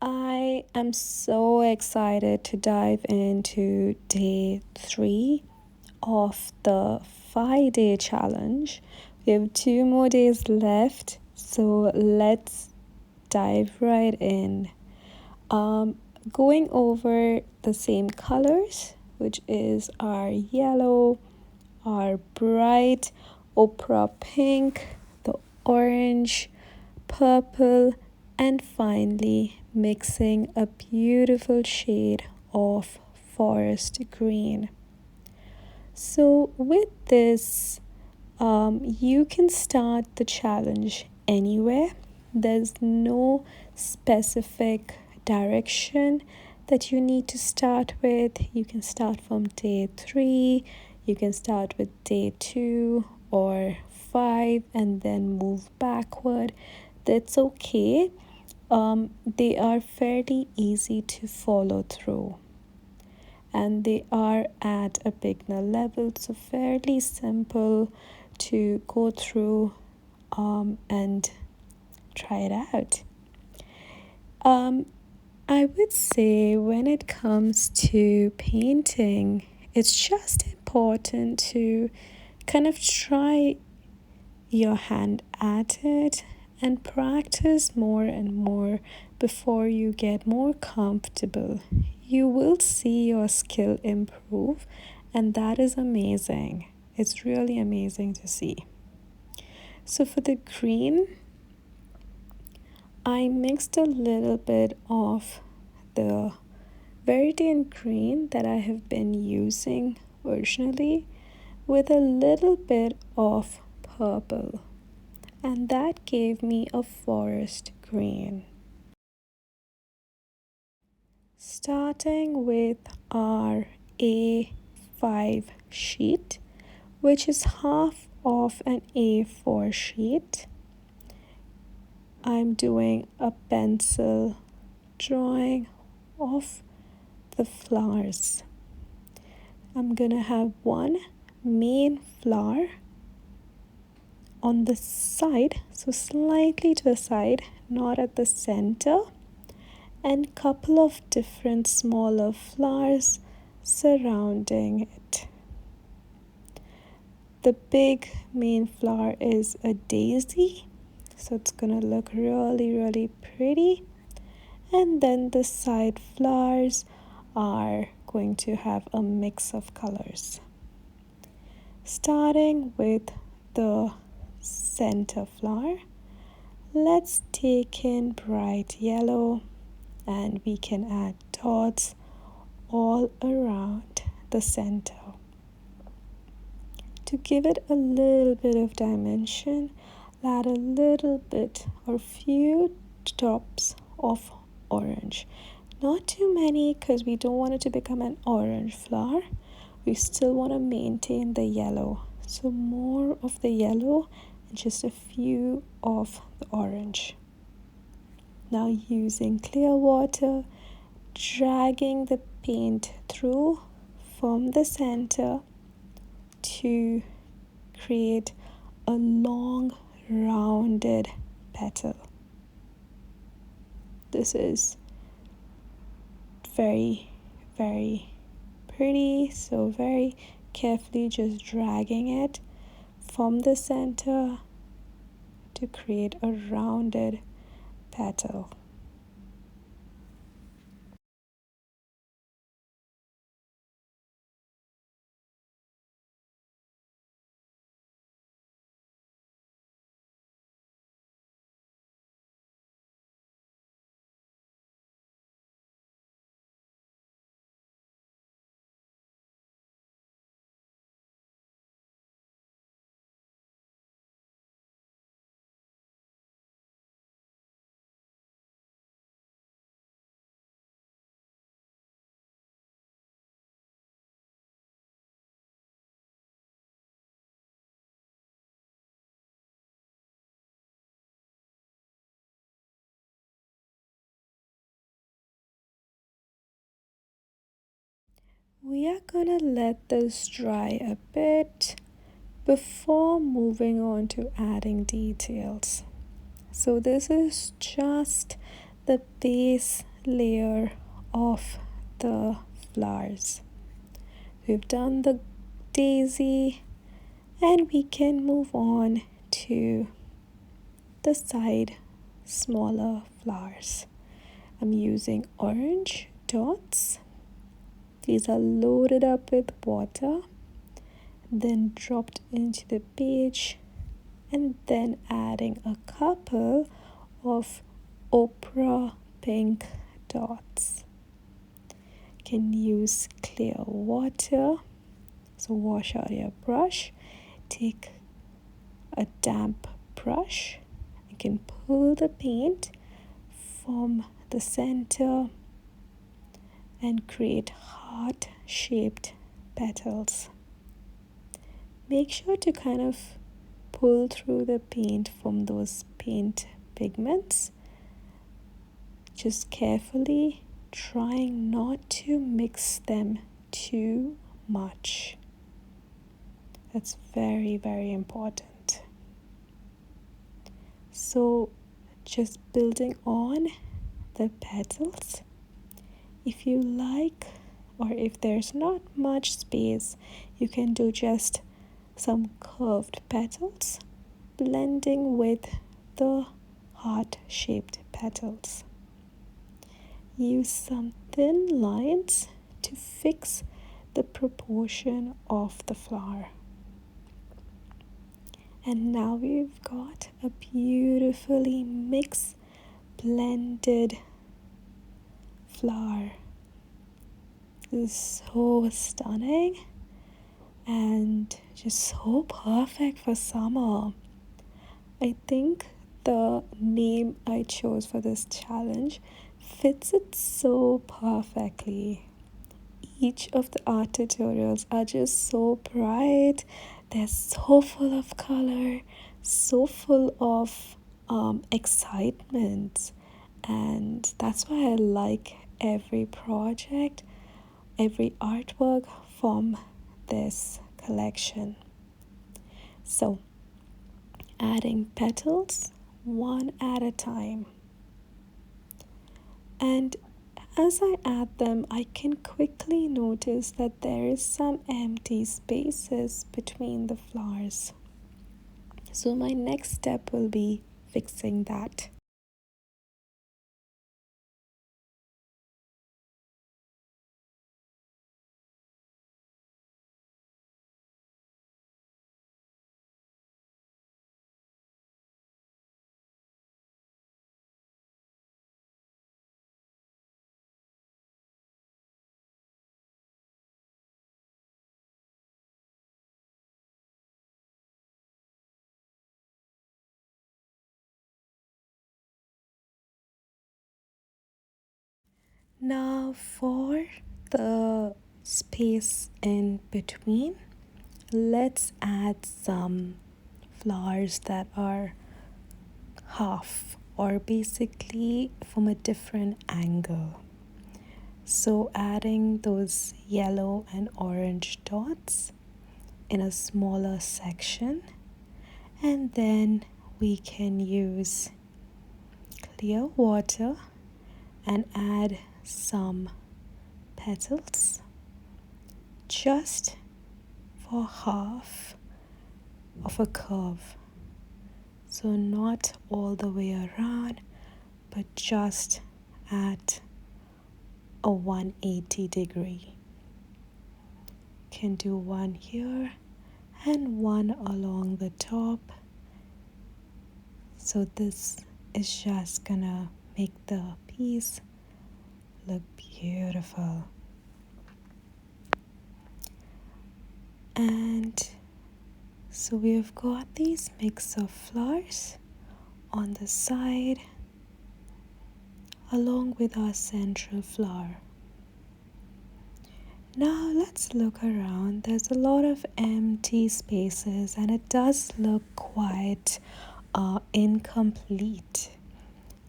I am so excited to dive into day 3 of the 5-day challenge. We have 2 more days left, so let's dive right in. Going over the same colors, which is our yellow, our bright Oprah pink, the orange, purple, and finally mixing a beautiful shade of forest green. So with this, you can start the challenge anywhere. There's no specific direction that you need to start with. You can start from day 3, you can start with day 2 or 5 and then move backward. That's okay. They are fairly easy to follow through, and they are at a beginner level, so fairly simple to go through and try it out. I would say when it comes to painting, it's just important to kind of try your hand at it and practice more and more before you get more comfortable. You will see your skill improve, and that is amazing. It's really amazing to see. So for the green, I mixed a little bit of the Viridian Green that I have been using originally with a little bit of purple, and that gave me a forest green. Starting with our A5 sheet, which is half of an A4 sheet, I'm doing a pencil drawing of the flowers. I'm gonna have one main flower on the side, so slightly to the side, not at the center, and couple of different smaller flowers surrounding it. The big main flower is a daisy, so it's gonna look really pretty, and then the side flowers are going to have a mix of colors. Starting with the center flower, let's take in bright yellow, and we can add dots all around the center. To give it a little bit of dimension, add a little bit or few drops of orange. Not too many, because we don't want it to become an orange flower. We still want to maintain the yellow. So more of the yellow and just a few of the orange. Now using clear water, dragging the paint through from the center to create a long rounded petal. This is very pretty, so very carefully just dragging it from the center to create a rounded petal. We are gonna let this dry a bit before moving on to adding details. So this is just the base layer of the flowers. We've done the daisy, and we can move on to the side smaller flowers. I'm using orange dots. These are loaded up with water, then dropped into the page, and then adding a couple of opera pink dots. Can use clear water, so wash out your brush, take a damp brush, you can pull the paint from the center and create heart-shaped petals. Make sure to kind of pull through the paint from those paint pigments, just carefully trying not to mix them too much. That's very, very important. So just building on the petals. If you like, or if there's not much space, you can do just some curved petals blending with the heart-shaped petals. Use some thin lines to fix the proportion of the flower. And now we've got a beautifully mixed, blended flower. This is so stunning and just so perfect for summer. I think the name I chose for this challenge fits it so perfectly. Each of the art tutorials are just so bright. They're so full of color, so full of excitement, and that's why I like every project, every artwork from this collection. So, adding petals one at a time. And as I add them, I can quickly notice that there is some empty spaces between the flowers. So my next step will be fixing that. Now for the space in between, let's add some flowers that are half, or basically from a different angle. So adding those yellow and orange dots in a smaller section, and then we can use clear water and add some petals just for half of a curve, so not all the way around, but just at a 180 degree. Can do one here and one along the top, so this is just gonna make the piece look beautiful. And so we've got these mix of flowers on the side along with our central flower. Now let's look around. There's a lot of empty spaces and it does look quite incomplete.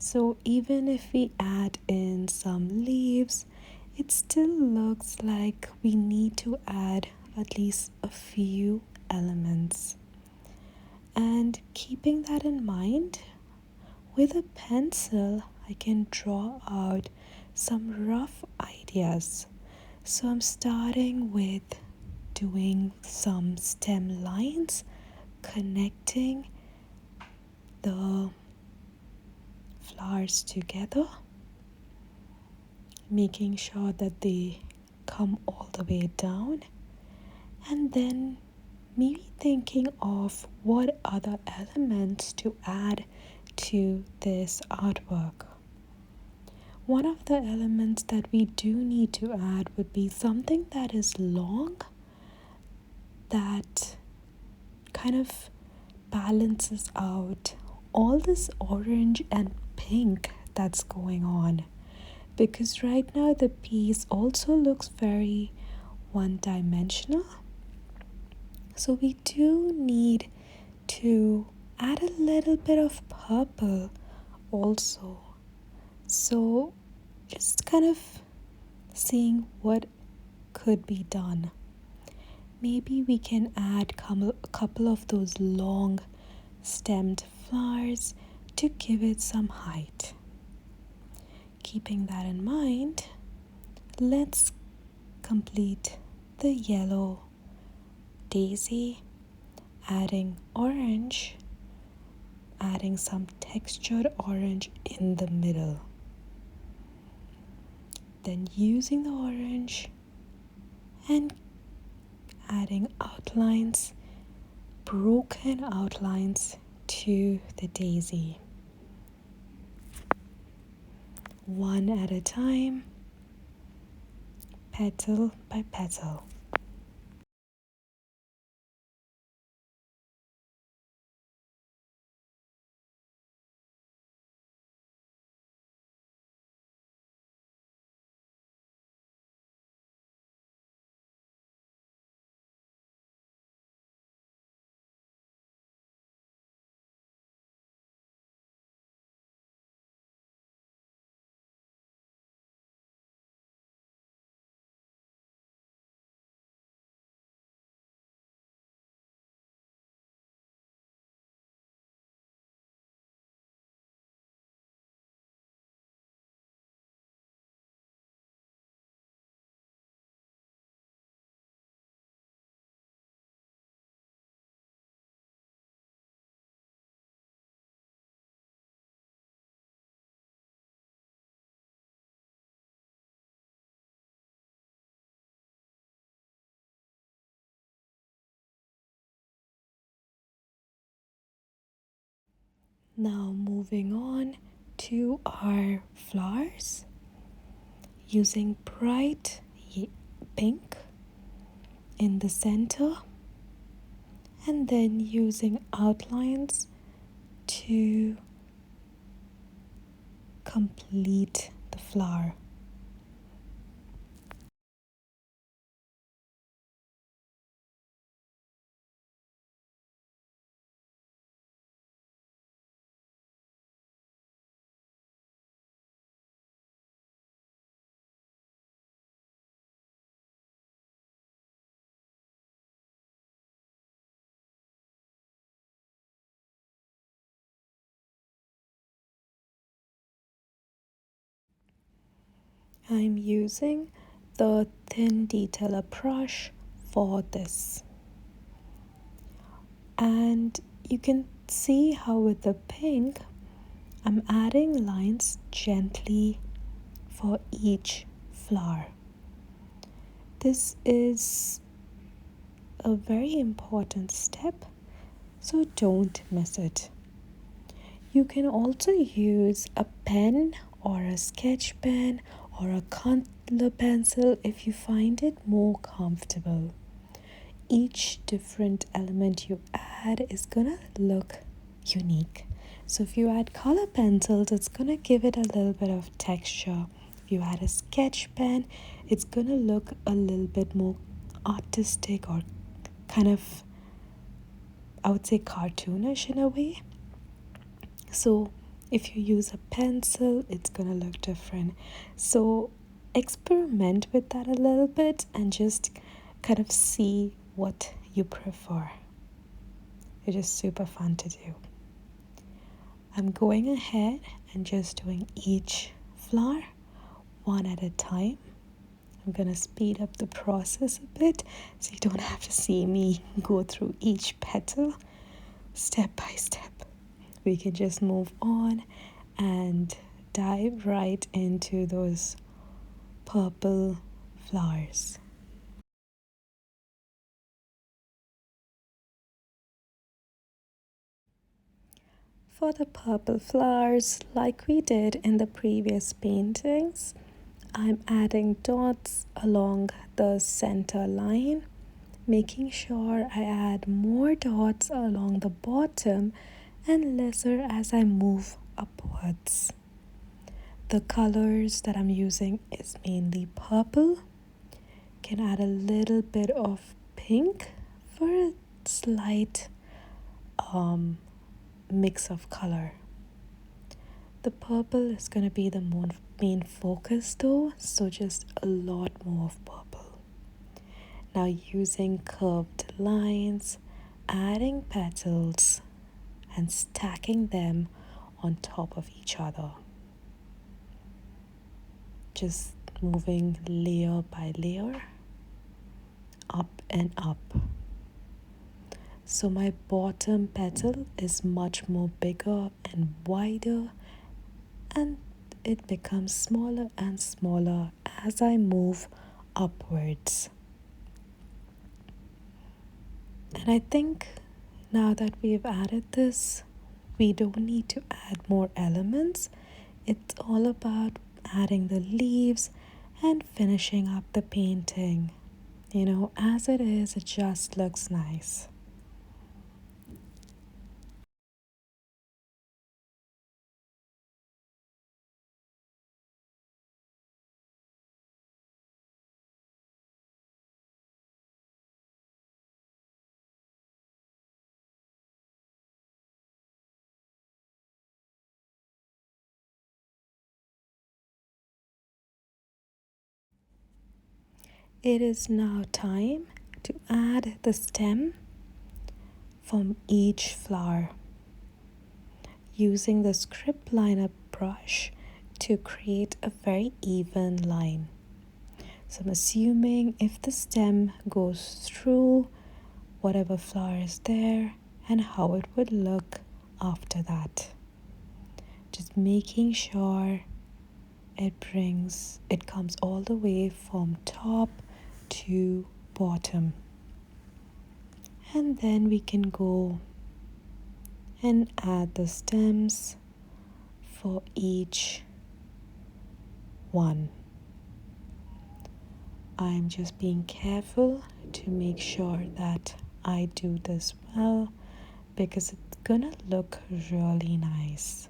So even if we add in some leaves, it still looks like we need to add at least a few elements. And keeping that in mind, with a pencil I can draw out some rough ideas. So I'm starting with doing some stem lines, connecting the flowers together, making sure that they come all the way down, and then maybe thinking of what other elements to add to this artwork. One of the elements that we do need to add would be something that is long, that kind of balances out all this orange and pink that's going on. Because right now the piece also looks very one-dimensional. So we do need to add a little bit of purple also. So just kind of seeing what could be done. Maybe we can add a couple of those long stemmed flowers to give it some height. Keeping that in mind, let's complete the yellow daisy, adding orange, adding some textured orange in the middle. Then using the orange and adding outlines, broken outlines to the daisy. One at a time, petal by petal. Now moving on to our flowers, using bright pink in the center, and then using outlines to complete the flower. I'm using the thin detailer brush for this. And you can see how with the pink, I'm adding lines gently for each flower. This is a very important step, so don't miss it. You can also use a pen or a sketch pen or a color pencil if you find it more comfortable. Each different element you add is gonna look unique. So if you add color pencils, it's gonna give it a little bit of texture. If you add a sketch pen, it's gonna look a little bit more artistic or kind of, I would say, cartoonish in a way. So if you use a pencil, it's gonna look different. So experiment with that a little bit and just kind of see what you prefer. It is super fun to do. I'm going ahead and just doing each flower one at a time. I'm gonna speed up the process a bit so you don't have to see me go through each petal step by step. We can just move on and dive right into those purple flowers. For the purple flowers, like we did in the previous paintings, I'm adding dots along the center line, making sure I add more dots along the bottom and lesser as I move upwards. The colors that I'm using is mainly purple. Can add a little bit of pink for a slight mix of color. The purple is going to be the main focus though, so just a lot more of purple. Now using curved lines, adding petals and stacking them on top of each other. Just moving layer by layer, up and up. So my bottom petal is much more bigger and wider, and it becomes smaller and smaller as I move upwards. And I think now that we've added this, we don't need to add more elements. It's all about adding the leaves and finishing up the painting. You know, as it is, it just looks nice. It is now time to add the stem from each flower, using the script liner brush to create a very even line. So I'm assuming if the stem goes through whatever flower is there and how it would look after that. Just making sure it comes all the way from top to bottom. And then we can go and add the stems for each one. I'm just being careful to make sure that I do this well because it's gonna look really nice.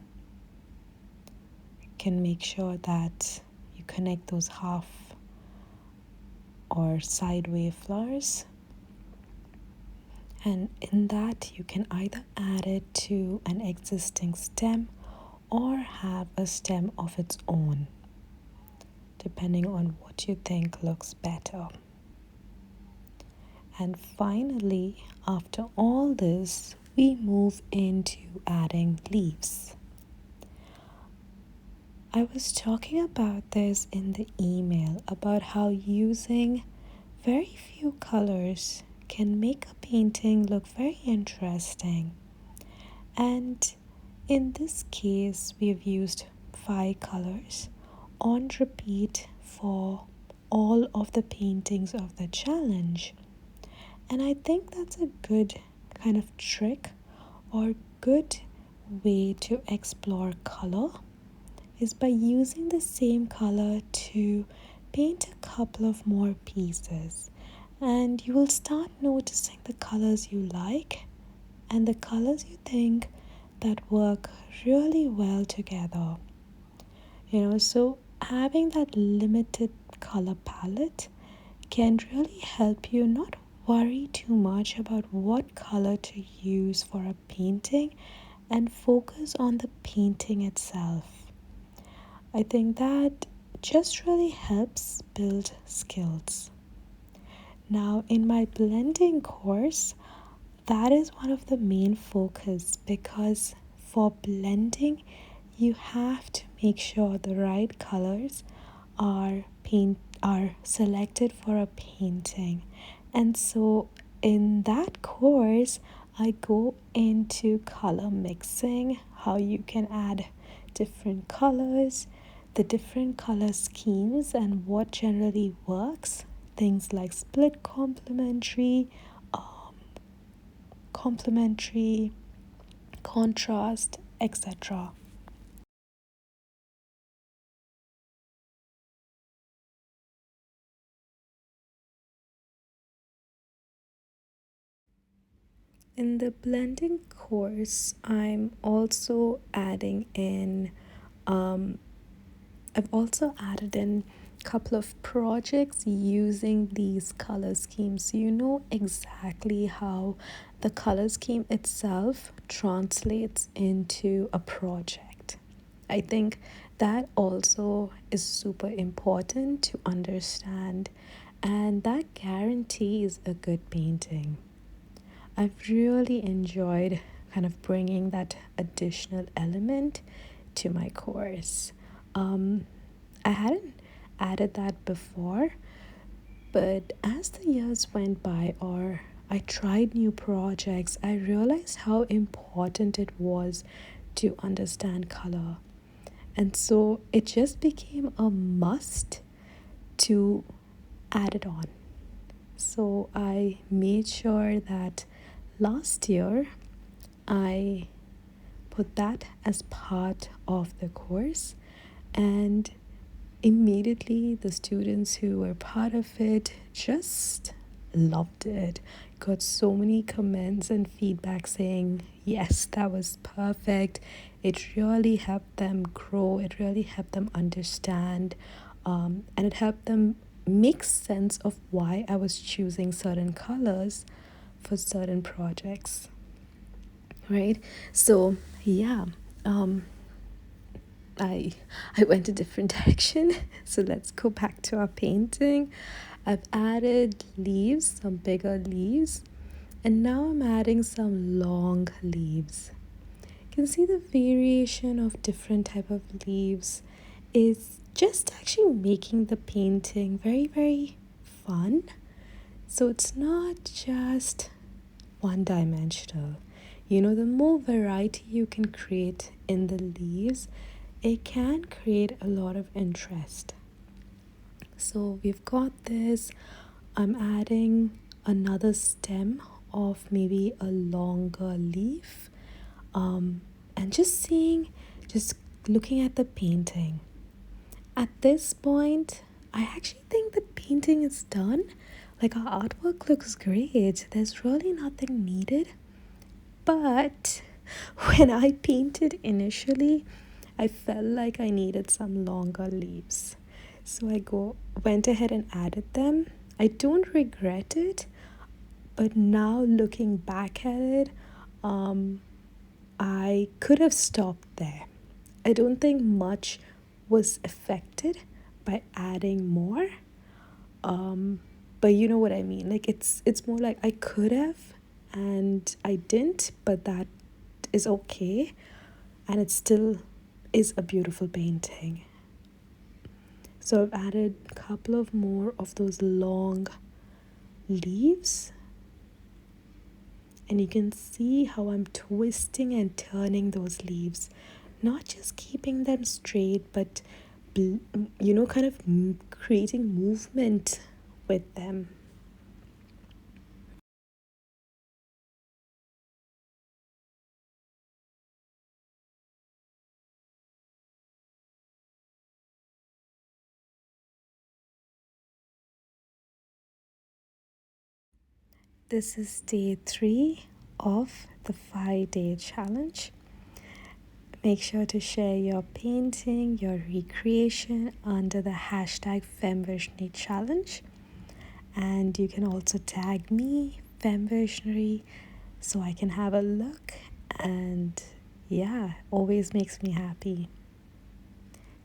You can make sure that you connect those half or sideway flowers, and in that you can either add it to an existing stem or have a stem of its own, depending on what you think looks better. And finally, after all this, we move into adding leaves. I was talking about this in the email about how using very few colors can make a painting look very interesting. And in this case, we've used 5 colors on repeat for all of the paintings of the challenge. And I think that's a good kind of trick or good way to explore color is by using the same color to paint a couple of more pieces, and you will start noticing the colors you like and the colors you think that work really well together. So having that limited color palette can really help you not worry too much about what color to use for a painting and focus on the painting itself. I think that just really helps build skills. Now, in my blending course, that is one of the main focus because for blending, you have to make sure the right colors are selected for a painting. And so in that course I go into color mixing, how you can add different colors, the different color schemes, and what generally works. Things like split complementary, contrast, etc. In the blending course, um, I've also added in a couple of projects using these color schemes. So you know exactly how the color scheme itself translates into a project. I think that also is super important to understand, and that guarantees a good painting. I've really enjoyed kind of bringing that additional element to my course. I hadn't added that before, but as the years went by or I tried new projects, I realized how important it was to understand color. And so it just became a must to add it on. So I made sure that last year I put that as part of the course, and immediately the students who were part of it just loved it. Got so many comments and feedback saying yes, that was perfect. It really helped them grow, it really helped them understand, and it helped them make sense of why I was choosing certain colors for certain projects, right? So yeah, um I I went a different direction. So let's go back to our painting. I've added leaves, some bigger leaves, and now I'm adding some long leaves. You can see the variation of different type of leaves is just actually making the painting very, very fun. So it's not just one dimensional. You know, the more variety you can create in the leaves, it can create a lot of interest. So we've got this. I'm adding another stem of maybe a longer leaf, and just looking at the painting. At this point, I actually think the painting is done. Like, our artwork looks great. There's really nothing needed. But when I painted initially, I felt like I needed some longer leaves. So went ahead and added them. I don't regret it, but now looking back at it, I could have stopped there. I don't think much was affected by adding more. But you know what I mean. Like, it's more like I could have and I didn't, but that is okay, and it still is a beautiful painting. So I've added a couple of more of those long leaves, and you can see how I'm twisting and turning those leaves, not just keeping them straight, but kind of creating movement with them. This is day 3 of the 5-day challenge. Make sure to share your painting, your recreation under the hashtag Femvisionary challenge. And you can also tag me, Femvisionary, so I can have a look. And yeah, always makes me happy.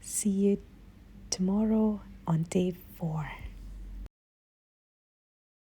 See you tomorrow on day 4.